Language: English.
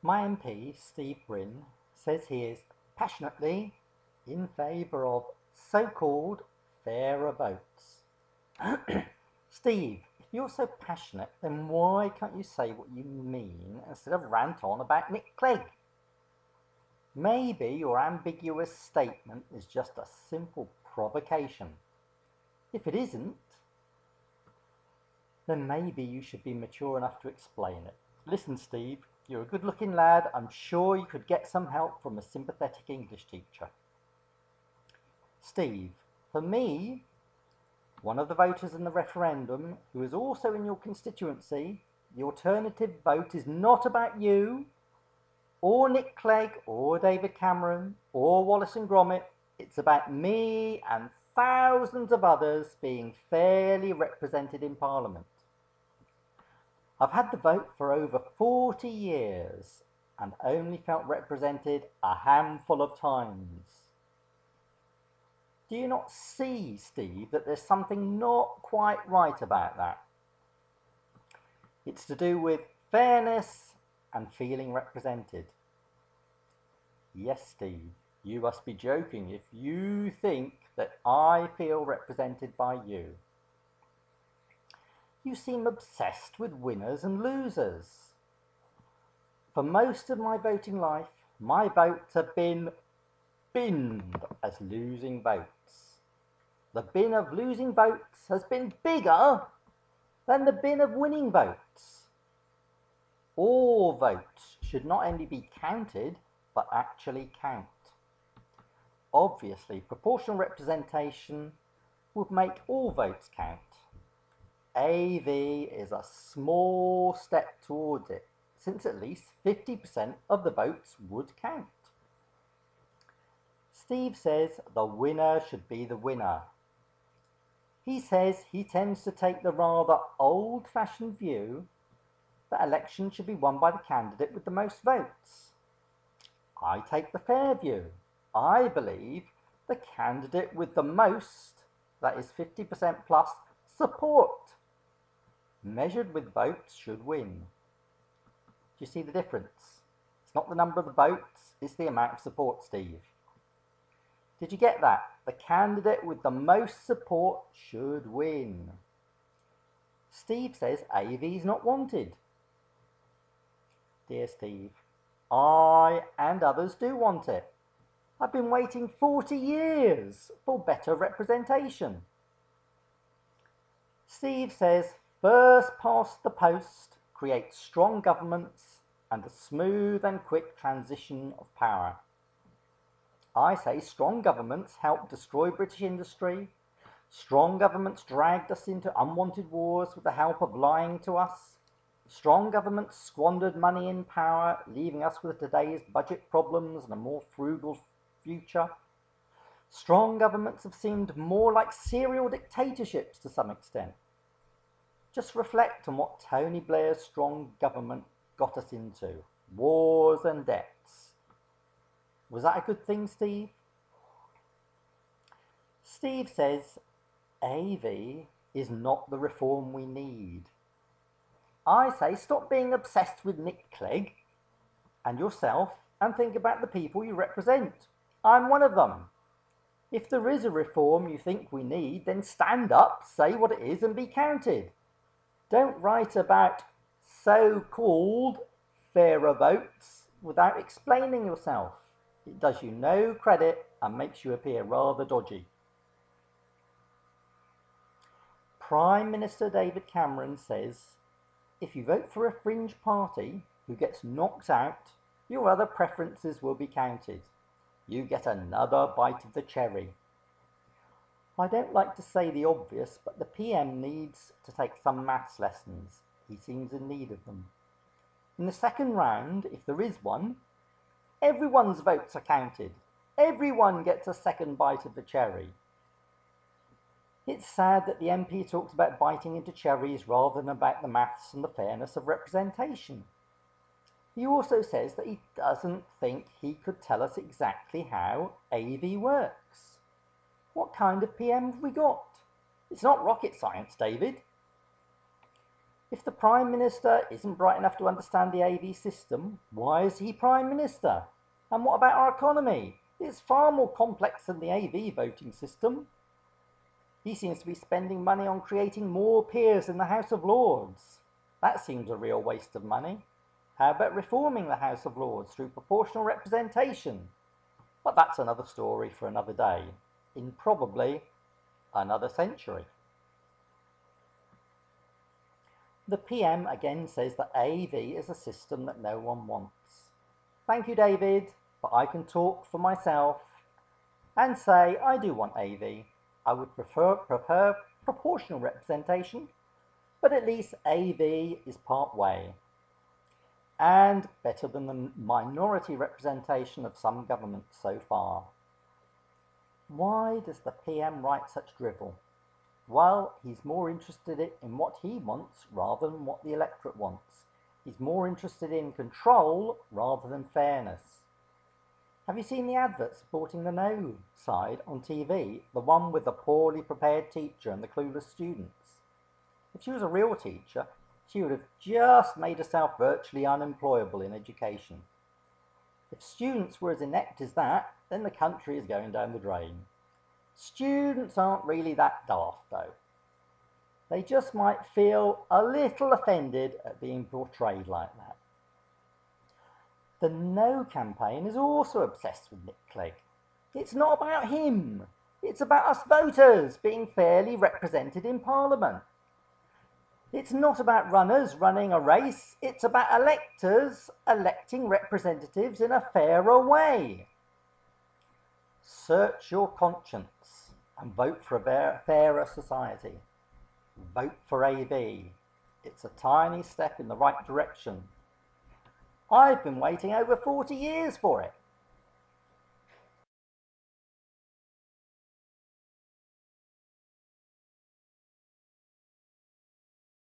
My MP, Steve Brine, says he is passionately in favour of so-called fairer votes. Steve, if you're so passionate, then why can't you say what you mean instead of rant on about Nick Clegg? Maybe your ambiguous statement is just a simple provocation. If it isn't, then maybe you should be mature enough to explain it. Listen, Steve, you're a good-looking lad. I'm sure you could get some help from a sympathetic English teacher. Steve, for me, one of the voters in the referendum who is also in your constituency, the alternative vote is not about you, or Nick Clegg, or David Cameron, or Wallace and Gromit. It's about me and thousands of others being fairly represented in Parliament. I've had the vote for over 40 years and only felt represented a handful of times. Do you not see, Steve, that there's something not quite right about that? It's to do with fairness and feeling represented. Yes, Steve, you must be joking if you think that I feel represented by you. You seem obsessed with winners and losers. For most of my voting life, my votes have been binned as losing votes. The bin of losing votes has been bigger than the bin of winning votes. All votes should not only be counted, but actually count. Obviously, proportional representation would make all votes count. AV is a small step towards it, since at least 50% of the votes would count. Steve says the winner should be the winner. He says he tends to take the rather old-fashioned view that elections should be won by the candidate with the most votes. I take the fair view. I believe the candidate with the most, that is 50% plus, support, measured with votes, should win. Do you see the difference? It's not the number of the votes, it's the amount of support, Steve. Did you get that? The candidate with the most support should win. Steve says AV is not wanted. Dear Steve, I and others do want it. I've been waiting 40 years for better representation. Steve says first past the post creates strong governments and a smooth and quick transition of power. I say strong governments helped destroy British industry. Strong governments dragged us into unwanted wars with the help of lying to us. Strong governments squandered money in power, leaving us with today's budget problems and a more frugal future. Strong governments have seemed more like serial dictatorships to some extent. Just reflect on what Tony Blair's strong government got us into. Wars and debts. Was that a good thing, Steve? Steve says AV is not the reform we need. I say stop being obsessed with Nick Clegg and yourself and think about the people you represent. I'm one of them. If there is a reform you think we need, then stand up, say what it is and be counted. Don't write about so-called fairer votes without explaining yourself. It does you no credit and makes you appear rather dodgy. Prime Minister David Cameron says, if you vote for a fringe party who gets knocked out, your other preferences will be counted. You get another bite of the cherry. I don't like to say the obvious, but the PM needs to take some maths lessons. He seems in need of them. In the second round, if there is one, everyone's votes are counted. Everyone gets a second bite of the cherry. It's sad that the MP talks about biting into cherries rather than about the maths and the fairness of representation. He also says that he doesn't think he could tell us exactly how AV works. What kind of PM have we got? It's not rocket science, David. If the Prime Minister isn't bright enough to understand the AV system, why is he Prime Minister? And what about our economy? It's far more complex than the AV voting system. He seems to be spending money on creating more peers in the House of Lords. That seems a real waste of money. How about reforming the House of Lords through proportional representation? But that's another story for another day, in probably another century. The PM again says that AV is a system that no one wants. Thank you, David, but I can talk for myself and say I do want AV. I would prefer proportional representation, but at least AV is part way and better than the minority representation of some governments so far. Why does the PM write such drivel? Well, he's more interested in what he wants rather than what the electorate wants. He's more interested in control rather than fairness. Have you seen the advert supporting the no side on TV? The one with the poorly prepared teacher and the clueless students? If she was a real teacher, she would have just made herself virtually unemployable in education. If students were as inept as that, then the country is going down the drain. Students aren't really that daft, though. They just might feel a little offended at being portrayed like that. The No campaign is also obsessed with Nick Clegg. It's not about him. It's about us voters being fairly represented in Parliament. It's not about runners running a race. It's about electors electing representatives in a fairer way. Search your conscience and vote for a fairer society. Vote for AV. It's a tiny step in the right direction. I've been waiting over 40 years for it.